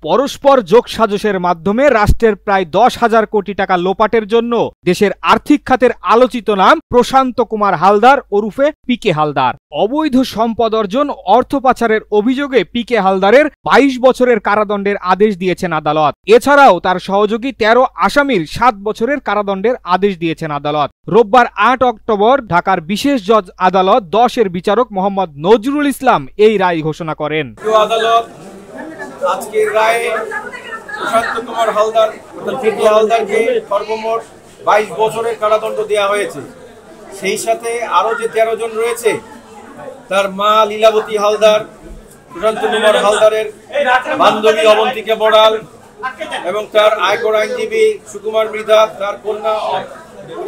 পরস্পর যোগসাজশের মাধ্যমে রাষ্ট্রের প্রায় 10,000 কোটি টাকা লোপাটের জন্য দেশের আর্থিক খাতের আলোচিত নাম প্রশান্ত কুমার হালদার ওরফে পিকে হালদার। অবৈধ সম্পদ অর্জন, অর্থ পাচারের অভিযোগে পিকে হালদারের 22 বছরের কারাদণ্ডের আদেশ দিয়েছেন আদালত। এছাড়াও তার সহযোগী 13 আসামির 7 বছরের কারাদণ্ডের আদেশ দিয়েছেন আদালত। রোববার 8 অক্টোবর ঢাকার বিশেষ জজ আদালত 10-এর বিচারক মোহাম্মদ নজরুল ইসলাম এই রায় ঘোষণা করেন। আদালত আজকের রায়ে প্রশান্ত কুমার হালদার পিকে হালদারকে সর্বমোট 22 বছরের কারাদণ্ড দেওয়া হয়েছে। সেই সাথে আরো যে 13 জন রয়েছে, তার মা লীলাবতী হালদার, প্রশান্ত কুমার হালদারের বান্ধবী অবন্তিকা বড়াল এবং তার আয়কর আইনজীবী সুকুমার মৃধা, তার কন্যা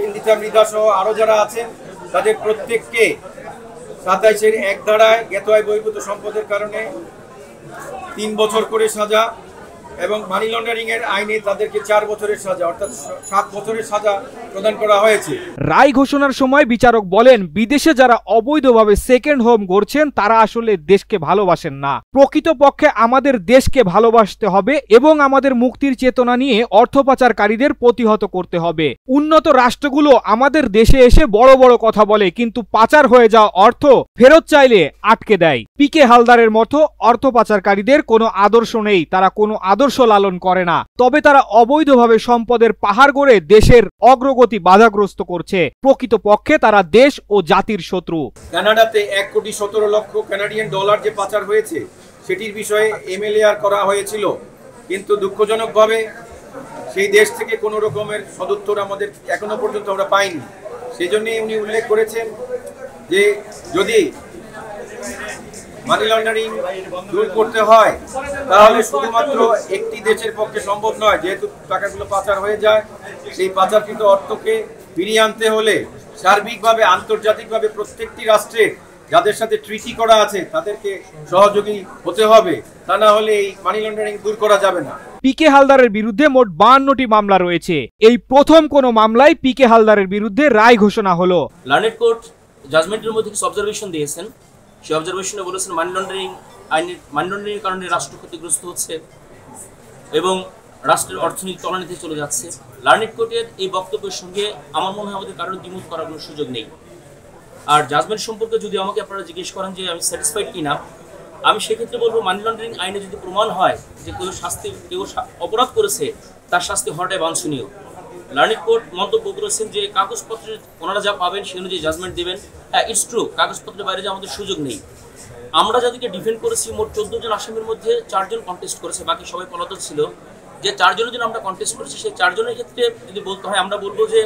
ইন্দিতা মৃধা সহ আরো যারা আছেন, তাদের প্রত্যেককে 27-এর 1 ধারায় জ্ঞাত আয় বহির্ভূত সম্পদের কারণে 3 বছর করে সাজা এবং মানি লন্ডারিং এর আইনে তাদেরকে 4 বছরের সাজা অর্থাৎ 7 বছরের সাজা প্রদান করা হয়েছে। রায় ঘোষণার সময় বিচারক বলেন, বিদেশে যারা অবৈধভাবে সেকেন্ড হোম গড়ছেন তারা আসলে দেশকে ভালোবাসেন না। প্রকৃতপক্ষে আমাদের দেশকে ভালোবাসতে হবে এবং আমাদের মুক্তির চেতনা নিয়ে অর্থ পাচারকারীদের প্রতিহত করতে হবে। উন্নত রাষ্ট্রগুলো আমাদের দেশে এসে বড় বড় কথা বলে, কিন্তু পাচার হয়ে যাওয়া অর্থ ফেরত চাইলে আটকে দেয়। পিকে হালদারের মতো অর্থ পাচারকারীদের কোনো আদর্শ নেই, তারা কোনো আদর্শ লালন করে না, তবে তারা অবৈধভাবে সম্পদের পাহাড় গড়ে দেশের অগ্রগতি বাধাগ্রস্ত করছে। প্রকৃতপক্ষে তারা দেশ ও জাতির শত্রু। কানাডাতে 1,17,00,000 কানাডিয়ান ডলার যে পাচার হয়েছে সেটির বিষয়ে এমএলএআর করা হয়েছিল, কিন্তু দুঃখজনকভাবে সেই দেশ থেকে কোনো রকমের সদুত্তর আমাদের এখনো পর্যন্ত আমরা পাইনি। সেই জন্যই উনি উল্লেখ করেছেন যে যদি মানি লন্ডারিং দূর করতে হয় তাহলে শুধুমাত্র একটি দেশের পক্ষে সম্ভব নয়, যেহেতু টাকাগুলো পাচার হয়ে যায়, সেই পাচারকৃত অর্থকে ফিরিয়ে আনতে হলে সার্বিকভাবে আন্তর্জাতিকভাবে প্রত্যেকটি রাষ্ট্রের যাদের সাথে ট্রিটি করা আছে তাদেরকে সহযোগী হতে হবে, তা না হলে এই মানি লন্ডারিং দূর করা যাবে না। পিকে হালদারের বিরুদ্ধে মোট 52টি মামলা রয়েছে। এই প্রথম কোন মামলায় পিকে হালদারের বিরুদ্ধে রায় ঘোষণা হলো। লার্নেড কোর্ট জাজমেন্টের মধ্যে কিছু অবজারভেশন দিয়েছেন। সেই অবজারভেশনে বলেছেন মানি লন্ডারিং কারণে রাষ্ট্র ক্ষতিগ্রস্ত হচ্ছে এবং রাষ্ট্রের অর্থনীতি তলানিতে চলে যাচ্ছে। লার্নেড কোর্টের এই বক্তব্যের সঙ্গে আমার মনে হয় আমাদের কারণে দ্বিমত করার কোনো সুযোগ নেই। আর জাজমেন্ট সম্পর্কে যদি আমাকে আপনারা জিজ্ঞেস করেন যে আমি স্যাটিসফাইড কিনা, আমি সেক্ষেত্রে বলবো মানি লন্ডারিং আইনে যদি প্রমাণ হয় যে কেউ অপরাধ করেছে, তার শাস্তি হওয়াটাই বাঞ্ছনীয়। লার্নেড কোর্ট মন্তব্য করেছেন যে কাগজপত্রে ওনারা যা পাবেন সে অনুযায়ী জাজমেন্ট দেবেন। হ্যাঁ, ইটস ট্রু, কাগজপত্রের বাইরে যে আমাদের সুযোগ নেই। আমরা যাদেরকে ডিফেন্ড করেছি মোট 14 জন আসামির মধ্যে 4 জন কন্টেস্ট করেছে, বাকি সবাই পলাতক ছিল। যে 4 জনের জন্য আমরা কন্টেস্ট করেছি সেই 4 জনের ক্ষেত্রে যদি বলতে হয়, আমরা বলবো যে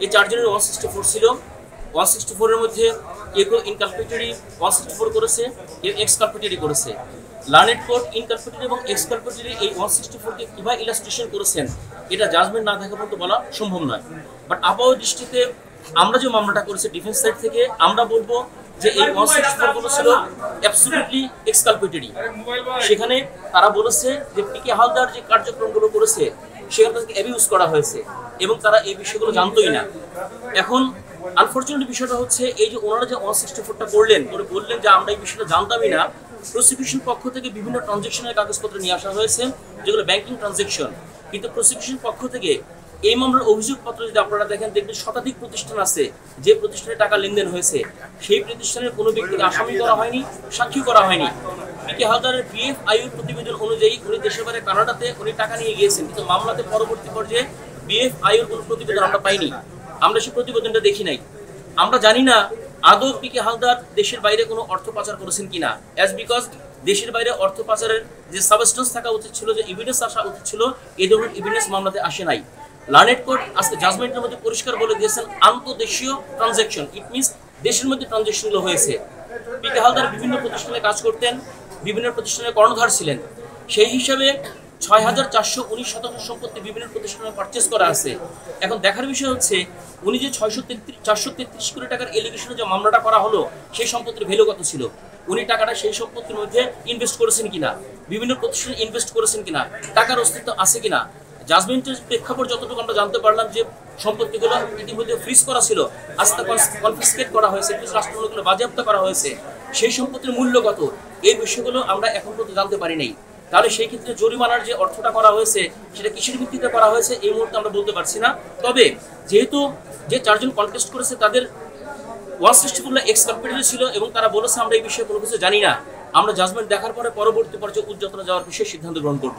এই 4 জনের 164 ছিল। 164 এর মধ্যে কেউ ইনকালপেটরি 164 করেছে, কেউ এক্সকালপেটরি করেছে। লার্নেড কোর্ট ইনকালপেটরি এবং এক্সকালপেটরি এই 164 কে কিভাবে ইলাস্ট্রেশন করেছেন এটা জাজমেন্ট না দেখা পর্যন্ত বলা সম্ভব নয়। বাট আপাতত দৃষ্টিতে আমরা যে মামলাটা করেছি ডিফেন্স সাইড থেকে, আমরা বলবো যে এই 164 গুলো ছিল অ্যাবসলিউটলি এক্সকালপেটরি। সেখানে তারা বলেছে যে পিকে হালদার যে কার্যক্রমগুলো করেছে সেখানে তাদেরকে অ্যাবিউজ করা হয়েছে এবং তারা এই বিষয়গুলো জানতোই না। এখন আনফরচুনেটলি বিষয়টা হচ্ছে এই যে ওনারা যে 164টা করলেন, বললেন যে আমরা এই বিষয়টা জানতামই না। প্রসিকিউশন পক্ষ থেকে বিভিন্ন ট্রানজেকশনের কাগজপত্র নিয়ে আসা হয়েছে যেগুলো ব্যাংকিং ট্রানজেকশন, কিন্তু প্রসিকিউশন পক্ষ থেকে এই মামলার অভিযোগপত্র যদি আপনারা দেখেন দেখবেন শতাধিক প্রতিষ্ঠান আছে যে প্রতিষ্ঠানে টাকা লেনদেন হয়েছে, সেই প্রতিষ্ঠানের কোনো ব্যক্তিকে আসামি করা হয়নি, সাক্ষী করা হয়নি। পিকে হালদারের BFIU প্রতিবেদন অনুযায়ী উনি দেশের বাইরে কানাডাতে উনি টাকা নিয়ে গিয়েছেন, কিন্তু মামলাতে পরবর্তী পর্যায়ে BFIU কোনো প্রতিবেদন আমরা পাইনি, আমরা সেই প্রতিবেদনটা দেখি নাই। আমরা জানি না আদৌ পিকে হালদার দেশের বাইরে কোনো অর্থ পাচার করেছেন কিনা, অ্যাজ বিকজ দেশের বাইরে অর্থ পাচারের যে সাবস্টেন্স থাকা উচিত ছিল, যে এভিডেন্স আসা উচিত ছিল, এই ধরনের এভিডেন্স মামলাতে আসে নাই। লার্নেড কোর্ট আজকে জাজমেন্টের মধ্যে পরিষ্কার বলে দিয়েছেন আন্তঃদেশীয় ট্রানজেকশন, ইট মিনস দেশের মধ্যে ট্রানজেকশনগুলো হয়েছে। পিকে হালদার বিভিন্ন প্রতিষ্ঠানে কাজ করতেন, বিভিন্ন প্রতিষ্ঠানে কর্ণধার ছিলেন, সেই হিসাবে 6,419 শতাংশ সম্পত্তি বিভিন্ন প্রতিষ্ঠানে পারচেস করা আছে। এখন দেখার বিষয় হচ্ছে উনি যে 433 কোটি টাকার এলিগেশনে যে মামলাটা করা হলো সেই সম্পত্তির ভ্যালু কত ছিল, উনি টাকাটা সেই সম্পত্তির মধ্যে ইনভেস্ট করেছেন কিনা, বিভিন্ন প্রতিষ্ঠানে ইনভেস্ট করেছেন কিনা, টাকার অস্তিত্ব আছে কিনা। জাজমেন্টের প্রেক্ষাপট যতটুকু আমরা জানতে পারলাম যে সম্পত্তিগুলো ইতিমধ্যে ফ্রিজ করা ছিল, আস্তে কনফিসকেট করা হয়েছে, রাষ্ট্রগুলো বাজেয়াপ্ত করা হয়েছে, সেই সম্পত্তির মূল্য কত, এই বিষয়গুলো আমরা এখন পর্যন্ত জানতে পারি নাই। তাহলে সেই ক্ষেত্রে জরিমানার যে অর্থটা করা হয়েছে সেটা কিসের ভিত্তিতে করা হয়েছে এই মুহূর্তে আমরা বলতে পারছি না। তবে যেহেতু যে 4 জন কন্টেস্ট করেছে তাদের 164 এক্স কম্পিটিটর ছিল এবং তারা বলেছে আমরা এই বিষয়ে কোনো কিছু জানি না, আমরা জাজমেন্ট দেখার পরে পরবর্তী পর্যায়ে উচ্চতর যাওয়ার বিষয়ে সিদ্ধান্ত গ্রহণ করব।